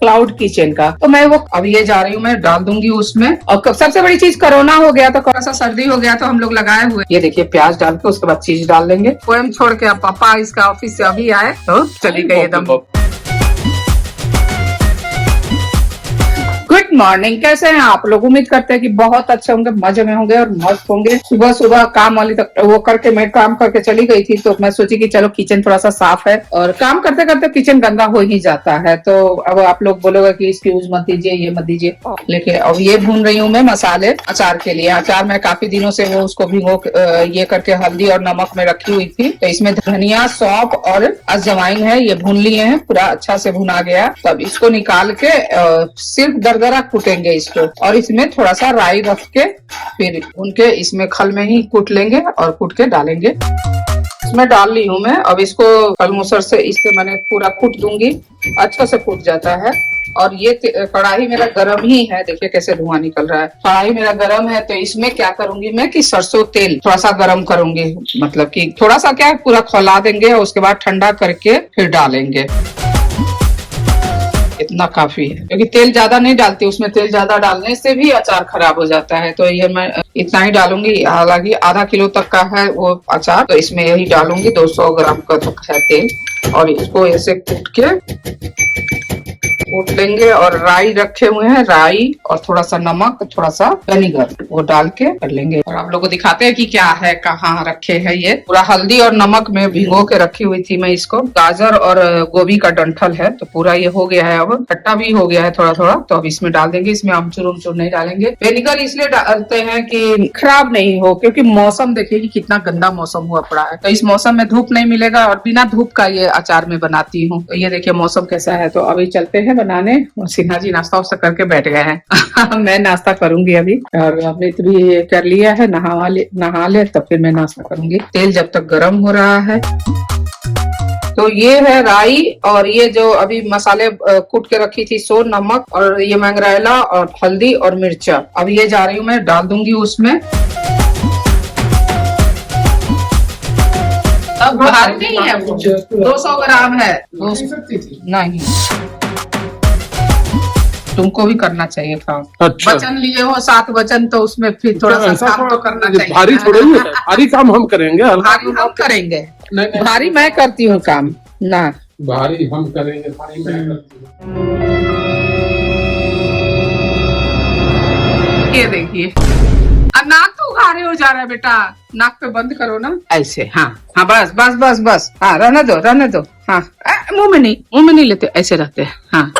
Cloud kitchen का। तो मैं वो अब ये जा रही हूँ, मैं डाल दूंगी उसमें। और सबसे बड़ी चीज कोरोना हो गया तो थोड़ा सा सर्दी हो गया तो हम लोग लगाए हुए, ये देखिए प्याज डाल के उसके बाद चीज डाल देंगे। पोएम छोड़ के अब पापा इसका ऑफिस से अभी आए तो चली गई एकदम। गुड मॉर्निंग, कैसे हैं आप लोग? उम्मीद करते हैं कि बहुत अच्छे होंगे, मजे में होंगे और मस्त होंगे। सुबह सुबह काम वाली तक वो करके मैं काम करके चली गई थी तो मैं सोची कि चलो किचन थोड़ा सा साफ है, और काम करते करते किचन गंदा हो ही जाता है। तो अब आप लोग बोलोगे कि एक्सक्यूज मत दीजिए, ये मत दीजिए, लेकिन अब ये भून रही हूँ मैं मसाले अचार के लिए। अचार मैं काफी दिनों से वो उसको भिगो ये करके हल्दी और नमक में रखी हुई थी। तो इसमें धनिया, सौंफ और अजवाइन है, ये भून लिए हैं, पूरा अच्छा से भुना गया। तब इसको निकाल के सिर्फ दरदरा कूटेंगे इसको, और इसमें थोड़ा सा राई रख के फिर उनके इसमें खल में ही कूट लेंगे और कूट के डालेंगे। इसमें डाल ली हूँ मैं। अब इसको कलमुसर से इससे मैंने पूरा कूट दूंगी, अच्छा से कूट जाता है। और ये कढ़ाई मेरा गरम ही है, देखिए कैसे धुआं निकल रहा है। कढ़ाई मेरा गरम है तो इसमें क्या करूंगी मैं कि सरसों तेल थोड़ा सा गरम करूंगी, मतलब कि थोड़ा सा क्या पूरा खौला देंगे और उसके बाद ठंडा करके फिर डालेंगे। इतना काफी है, क्योंकि तेल ज्यादा नहीं डालती, उसमें तेल ज्यादा डालने से भी अचार खराब हो जाता है। तो ये मैं इतना ही डालूंगी। हालांकि आधा किलो तक का है वो अचार, तो इसमें यही डालूंगी 200 ग्राम का तो है तेल। और इसको ऐसे कूट लेंगे। और राई रखे हुए हैं, राई और थोड़ा सा नमक, थोड़ा सा विनेगर, वो डाल के कर लेंगे। और आप लोगों को दिखाते हैं कि क्या है, कहाँ रखे हैं। ये पूरा हल्दी और नमक में भिगो के रखी हुई थी मैं इसको। गाजर और गोभी का डंठल है, तो पूरा ये हो गया है, अब खट्टा भी हो गया है थोड़ा थोड़ा। तो अब इसमें डाल देंगे। इसमें अमचूर उमचूर नहीं डालेंगे। विनेगर इसलिए डालते हैं कि खराब नहीं हो, क्योंकि मौसम देखिए कि कितना गंदा मौसम हुआ पड़ा है। तो इस मौसम में धूप नहीं मिलेगा, और बिना धूप का ये अचार में बनाती हूँ। तो ये देखिए मौसम कैसा है। तो अभी चलते हैं बनाने। सिन्हा जी नाश्ता वास्ता करके बैठ गए हैं। मैं नाश्ता करूंगी अभी, और अमृत भी कर लिया है, नहा ले तब फिर मैं नाश्ता करूंगी। तेल जब तक गर्म हो रहा है। तो ये है राई, और ये जो अभी मसाले कूट के रखी थी, सो नमक, और ये मंगरेला और हल्दी और मिर्चा। अब ये जा रही हूँ मैं, डाल दूंगी उसमें। अब भारी नहीं है, 200 ग्राम है। नहीं, तुमको भी करना चाहिए काम। अच्छा। वचन लिए हो 7 वचन, तो उसमें फिर थोड़ा सा काम तो करना चाहिए। भारी थोड़ा ही है, भारी काम हम करेंगे। भारी हम करेंगे, भारी मैं करती हूँ काम ना। भारी हम करेंगे, भारी मैं करती हूँ। ये देखिए नाक तो उघारे हो जा रहा है बेटा, नाक पे बंद करो ना ऐसे। हाँ हाँ, बस बस बस बस, हाँ रहने दो रहने दो। हाँ मुंह में नहीं लेते, ऐसे रखते हैं। हाँ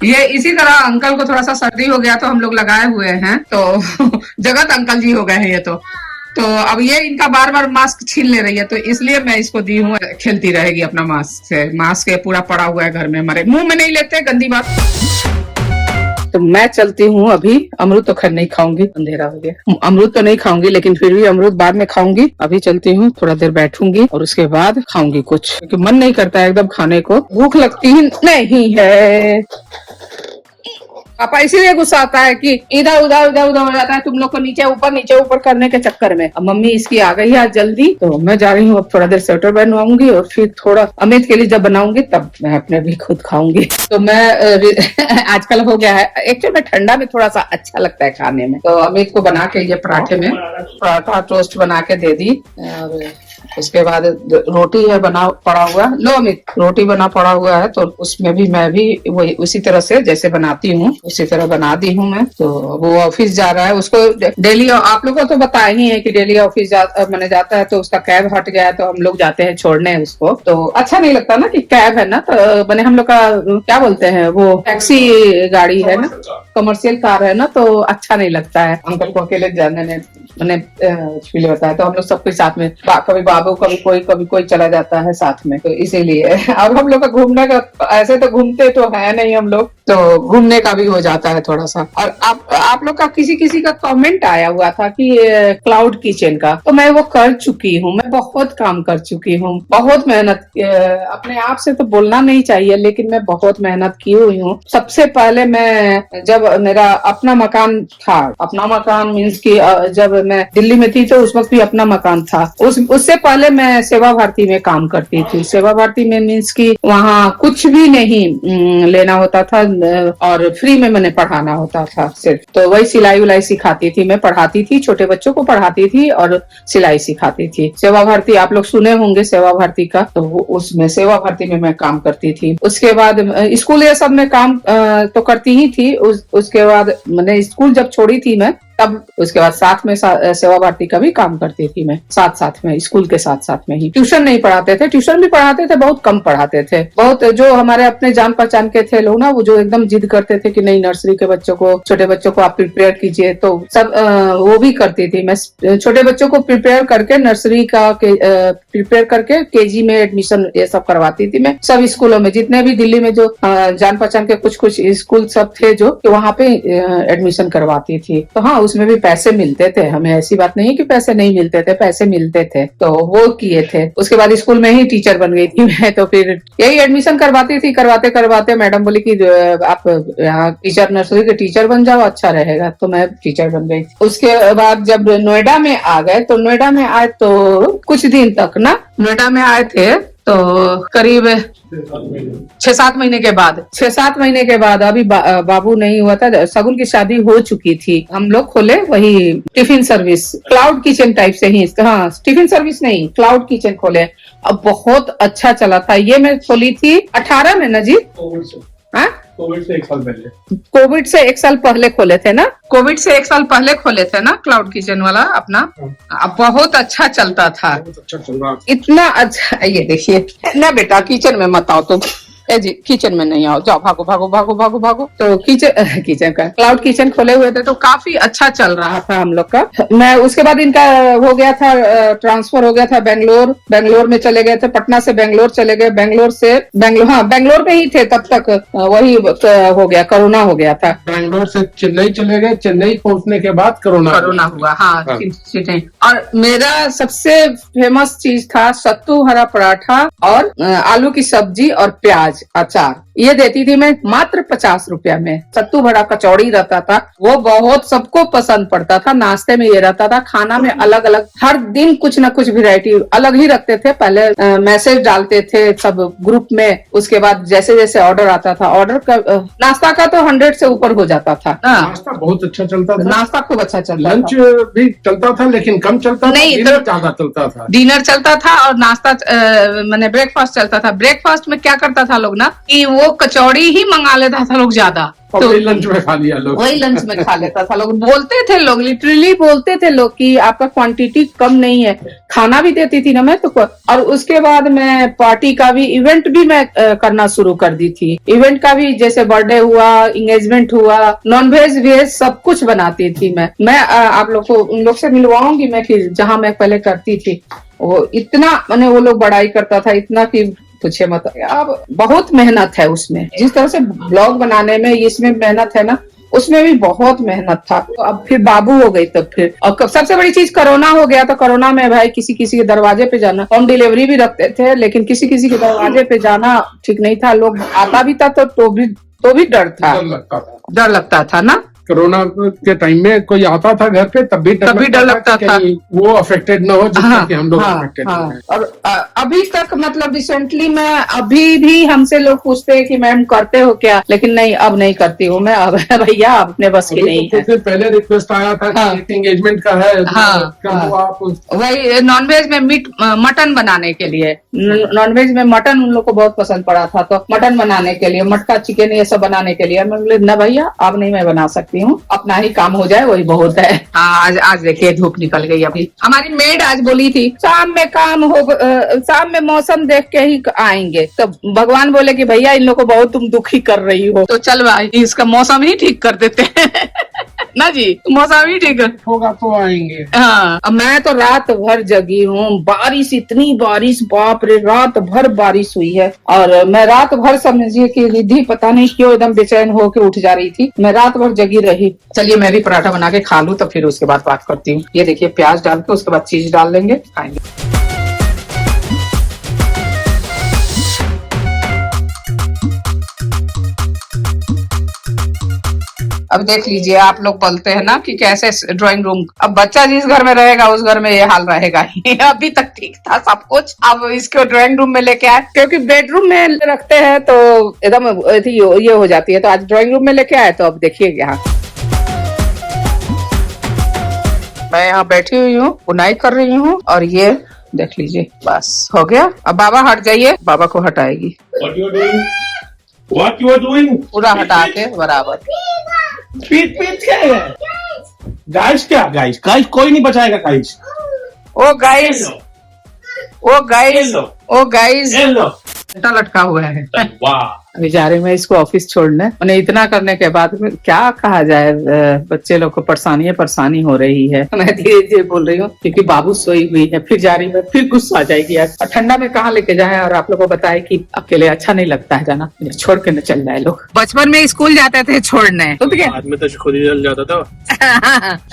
ये इसी तरह अंकल को थोड़ा सा सर्दी हो गया तो हम लोग लगाए हुए हैं, तो जगत अंकल जी हो गए हैं ये तो अब ये इनका बार बार मास्क छीन ले रही है, तो इसलिए मैं इसको दी हूँ, खेलती रहेगी अपना मास्क से। मास्क पूरा पड़ा हुआ है घर में, हमारे मुंह में नहीं लेते, गंदी बात। तो मैं चलती हूँ अभी। अमरूद तो खैर नहीं खाऊंगी, अंधेरा हो गया। अमरूद तो नहीं खाऊंगी, लेकिन फिर भी अमरूद बाद में खाऊंगी। अभी चलती हूँ, थोड़ा देर बैठूंगी और उसके बाद खाऊंगी कुछ, क्योंकि मन नहीं करता है एकदम खाने को, भूख लगती ही नहीं है। पापा इसीलिए गुस्सा आता है कि इधर उधर हो जाता है तुम लोग को, नीचे ऊपर करने के चक्कर में। अब मम्मी इसकी आ गई है आज जल्दी, तो मैं जा रही हूँ। अब थोड़ा देर स्वेटर बनवाऊंगी और फिर थोड़ा अमित के लिए जब बनाऊंगी तब मैं अपने भी खुद खाऊंगी। तो मैं आजकल हो गया है एक्चुअली, में ठंडा में थोड़ा सा अच्छा लगता है खाने में। तो अमित को बना के ये पराठा टोस्ट बना के दे दी, और उसके बाद रोटी है बना पड़ा हुआ। लो अमित, रोटी बना पड़ा हुआ है, तो उसमें भी मैं भी वही उसी तरह से जैसे बनाती हूँ उसी तरह बना दी हूँ मैं। तो वो ऑफिस जा रहा है, उसको डेली, आप लोगों को तो पता ही है कि डेली ऑफिस मैंने जाता है, तो उसका कैब हट गया है तो हम लोग जाते हैं छोड़ने उसको। तो अच्छा नहीं लगता ना कि कैब है ना, तो मैंने हम लोग का क्या बोलते हैं वो टैक्सी गाड़ी है ना, कमर्शियल कार है ना, तो अच्छा नहीं लगता है अंकल को अकेले जाने में। मैंने फील होता है, तो हम लोग सब कुछ साथ में, कभी बाबू कभी कोई चला जाता है साथ में, तो इसीलिए। अब हम लोग का घूमने का, ऐसे तो घूमते तो है नहीं हम लोग, तो घूमने का भी हो जाता है थोड़ा सा। और आप लोग का किसी का कमेंट आया हुआ था कि क्लाउड किचन का, तो मैं वो कर चुकी हूँ। मैं बहुत काम कर चुकी हूँ, बहुत मेहनत, अपने आप से तो बोलना नहीं चाहिए, लेकिन मैं बहुत मेहनत की हुई हूँ। सबसे पहले मैं, जब मेरा अपना मकान था, अपना मकान मीन्स की जब मैं दिल्ली में थी तो उस वक्त भी अपना मकान था, उससे पहले मैं सेवा भारती में काम करती थी। सेवा भारती में मीन्स कि वहाँ कुछ भी नहीं लेना होता था और फ्री में मैंने पढ़ाना होता था सिर्फ। तो वही सिलाई उलाई सिखाती थी, मैं पढ़ाती थी, छोटे बच्चों को पढ़ाती थी और सिलाई सिखाती थी। सेवा भारती आप लोग सुने होंगे सेवा भारती का, तो उसमें सेवा भारती में मैं काम करती थी। उसके बाद स्कूल ये सब में काम तो करती ही थी। उसके बाद मैंने स्कूल जब छोड़ी थी मैं, तब उसके बाद साथ में सेवा भारती का भी काम करती थी मैं, साथ में स्कूल के साथ में ही। ट्यूशन नहीं पढ़ाते थे, ट्यूशन भी पढ़ाते थे, बहुत कम पढ़ाते थे। बहुत जो हमारे अपने जान पहचान के थे लोग ना, वो जो एकदम जिद करते थे कि नहीं नर्सरी के बच्चों को, छोटे बच्चों को आप प्रिपेयर कीजिए, तो सब वो भी करती थी। मैं छोटे बच्चों को प्रिपेयर करके नर्सरी का प्रिपेयर करके केजी में एडमिशन ये सब करवाती थी मैं। सब स्कूलों में जितने भी दिल्ली में जो जान पहचान के कुछ स्कूल सब थे जो, वहाँ पे एडमिशन करवाती थी। तो हाँ, उसमें भी पैसे मिलते थे हमें, ऐसी बात नहीं है कि पैसे नहीं मिलते थे, पैसे मिलते थे, तो वो किए थे। उसके बाद स्कूल में ही टीचर बन गई थी मैं। तो फिर यही एडमिशन करवाती थी, करवाते मैडम बोली कि आप यहाँ टीचर, नर्सरी के टीचर बन जाओ, अच्छा रहेगा। तो मैं टीचर बन गई। उसके बाद जब नोएडा में आ गए, तो नोएडा में आए तो कुछ दिन तक ना, नोएडा में आए थे तो करीब 6-7 महीने के बाद, 6-7 महीने के बाद, अभी बाबू नहीं हुआ था, सगुन की शादी हो चुकी थी। हम लोग खोले वही tiffin service, cloud kitchen type से ही। हाँ, टिफिन सर्विस नहीं, क्लाउड किचन खोले। अब बहुत अच्छा चला था। ये मैं खोली थी 18 में ना जी, कोविड से 1 साल पहले। कोविड से 1 साल पहले खोले थे ना, कोविड से 1 साल पहले खोले थे ना क्लाउड किचन वाला अपना। अब बहुत अच्छा चलता था, बहुत अच्छा चल रहा। इतना अच्छा। ये देखिए ना बेटा, किचन में मत आओ तुम, जी किचन में नहीं आओ, जाओ, भागो भागो भागो भागो भागो। तो किचन का क्लाउड किचन खोले हुए थे, तो काफी अच्छा चल रहा था हम लोग का। मैं उसके बाद इनका हो गया था, ट्रांसफर हो गया था बेंगलोर में चले गए थे। पटना से बेंगलोर चले गए, बेंगलोर में ही थे तब तक। वही हो गया, कोरोना हो गया था। बेंगलोर से चेन्नई चले गए, चेन्नई पहुंचने के बाद कोरोना हुआ। हाँ। और मेरा सबसे फेमस चीज था सत्तू हरा पराठा और आलू की सब्जी और प्याज अचार। ये देती थी मैं मात्र 50 रुपया में। सत्तू भरा कचौड़ी रहता था, वो बहुत सबको पसंद पड़ता था। नाश्ते में ये रहता था, खाना में अलग अलग, हर दिन कुछ न कुछ वैरायटी अलग ही रखते थे। पहले मैसेज डालते थे सब ग्रुप में, उसके बाद जैसे जैसे ऑर्डर आता था, ऑर्डर का नाश्ता का तो 100 से ऊपर हो जाता था। नाश्ता बहुत अच्छा चलता था, नाश्ता खूब अच्छा चलता था। लंच भी चलता था लेकिन कम चलता था, नहीं, डिनर ज्यादा चलता था। डिनर चलता था और नाश्ता मैंने ब्रेकफास्ट चलता था। ब्रेकफास्ट में क्या करता था लोग ना, कि वो कचौड़ी ही मंगा लेता था लोग ज्यादा, तो वही लंच में खा लिया लोग, वही लंच में खा लेता था लोग। बोलते थे लोग, लिटरली बोलते थे लोग कि आपका क्वांटिटी कम नहीं है। खाना भी देती थी ना मैं तो। और उसके बाद मैं पार्टी का भी, इवेंट भी मैं करना शुरू कर दी थी। इवेंट का भी, जैसे बर्थडे हुआ, इंगेजमेंट हुआ, नॉन वेज वेज सब कुछ बनाती थी मैं आप लोग को उन लोग से मिलवाऊंगी मैं, फिर जहाँ मैं पहले करती थी। वो इतना मैंने, वो लोग बड़ाई करता था इतना कि पूछे मत। अब बहुत मेहनत है उसमें, जिस तरह से ब्लॉग बनाने में इसमें मेहनत है ना, उसमें भी बहुत मेहनत था। तो अब फिर बाबू हो गई, तब फिर और सबसे बड़ी चीज कोरोना हो गया। तो कोरोना में भाई किसी के दरवाजे पे जाना, होम डिलीवरी भी रखते थे, लेकिन किसी के दरवाजे पे जाना ठीक नहीं था। लोग आता भी था तो भी डर था, डर लगता था ना। कोरोना के टाइम में कोई आता था घर पे, तब भी डर लगता था वो अफेक्टेड ना हो जिससे कि हम लोग अफेक्टेड हैं। और अभी तक मतलब रिसेंटली मैं, अभी भी हमसे लोग पूछते हैं कि मैम करते हो क्या, लेकिन नहीं, अब नहीं करती हूँ मैं। अब भैया अपने बस की नहीं है। तो पहले रिक्वेस्ट आया था कि एंगेजमेंट का है, आप वही नॉनवेज में मटन बनाने के लिए, नॉनवेज में मटन उन लोग को बहुत पसंद पड़ा था, तो मटन बनाने के लिए, मटका चिकन ये सब बनाने के लिए मैं बोले ना भैया अब नहीं मैं बना सकती हूँ, अपना ही काम हो जाए वही बहुत है। आज देखिए धूप निकल गई। अभी हमारी मेड आज बोली थी शाम में काम हो, शाम में मौसम देख के ही आएंगे। तो भगवान बोले कि भैया इन लोग को बहुत तुम दुखी कर रही हो, तो चल भाई इसका मौसम ही ठीक कर देते हैं ना जी, मौसम ही ठीक होगा तो आएंगे। हाँ, अब मैं तो रात भर जगी हूँ। बारिश, इतनी बारिश, बाप रे, रात भर बारिश हुई है। और मैं रात भर समझिए कि रिद्धि पता नहीं क्यों एकदम बेचैन होके उठ जा रही थी। मैं रात भर जगी रही। चलिए मैं भी पराठा बना के खा लूं, तो फिर उसके बाद बात करती हूँ। ये देखिए प्याज डाल के उसके बाद चीज डाल देंगे, खाएंगे। अब देख लीजिए, आप लोग बोलते हैं ना कि कैसे ड्राइंग रूम, अब बच्चा जिस घर में रहेगा उस घर में ये हाल रहेगा ही। अभी तक ठीक था सब कुछ, अब इसको ड्राइंग रूम में लेके आए, क्योंकि बेडरूम में रखते हैं तो एकदम ये हो जाती है, तो आज ड्राइंग रूम में लेके आए। तो अब देखिए यहाँ मैं यहाँ बैठी हुई हूँ, बुनाई कर रही हूँ, और ये देख लीजिए, बस हो गया। अब बाबा हट जाइए, बाबा को हटाएगी। What you are doing? What you are doing? पूरा हटा के बराबर। पीट पीट क्या है? गाइस क्या? गाइस कोई नहीं बचाएगा गाइस। ओ गाइस, ओ गाइस, ओ गाइस, हेलो। लटका हुआ है। वाह। अभी जा रही मैं इसको ऑफिस छोड़ने। उन्हें इतना करने के बाद में क्या कहा जाए, बच्चे लोग को परेशानी हो रही है। मैं धीरे धीरे बोल रही हूँ क्योंकि बाबू सोई हुई है, फिर जा रही है, फिर गुस्सा आ जाएगी यार। और ठंडा में कहाँ लेके जाए, और आप लोग को बताए कि अकेले अच्छा नहीं लगता है जाना, छोड़ के न चल जाए लोग। बचपन में स्कूल जाते थे छोड़ने, बाद में तो खुद ही चल जाता था।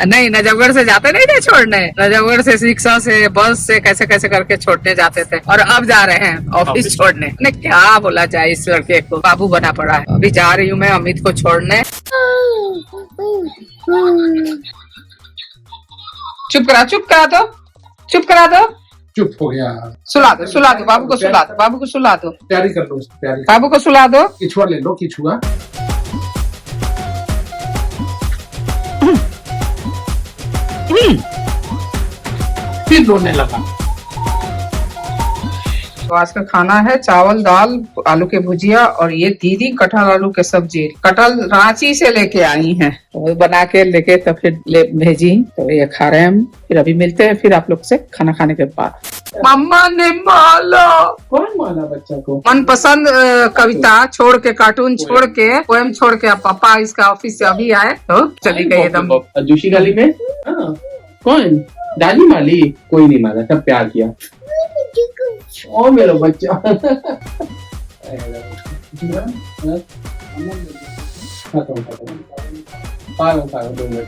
नहीं, नजफगढ़ से जाते नहीं थे छोड़ने, नजफगढ़ से रिक्शा से बस से कैसे कैसे करके छोड़ने जाते थे, और अब जा रहे हैं ऑफिस छोड़ने। ने क्या बोला जाए इस लड़के को, बाबू बना पड़ा है। अभी जा रही हूँ मैं अमित को छोड़ने। चुप करा दो, चुप करा दो, चुप हो गया। सुला दो बाबू को, बाबू को सुला दो, तैयारी कर लो, तैयारी। बाबू को सुला दो। किचुआ ले लो, किचुआ। फिर रोने लगा। तो आज का खाना है चावल, दाल, आलू के भुजिया, और ये दीदी कटहल आलू के सब्जी। कटहल रांची से लेके आई हैं, तो बना के लेके तो फिर भेजी, तो ये खा रहे हैं हम। फिर अभी मिलते हैं फिर आप लोग से खाना खाने के बाद। मम्मा ने माला। कौन माना बच्चा को? मनपसंद कविता छोड़ के, कार्टून छोड़ के, पोएम छोड़ के, अब पापा इसका ऑफिस से अभी आए तो चली गई एकदम। जोशी गली में कौन? दादी माली? कोई नहीं माना, सब प्यार किया। ओ मेरा बच्चा। खत्म 2 मिनट।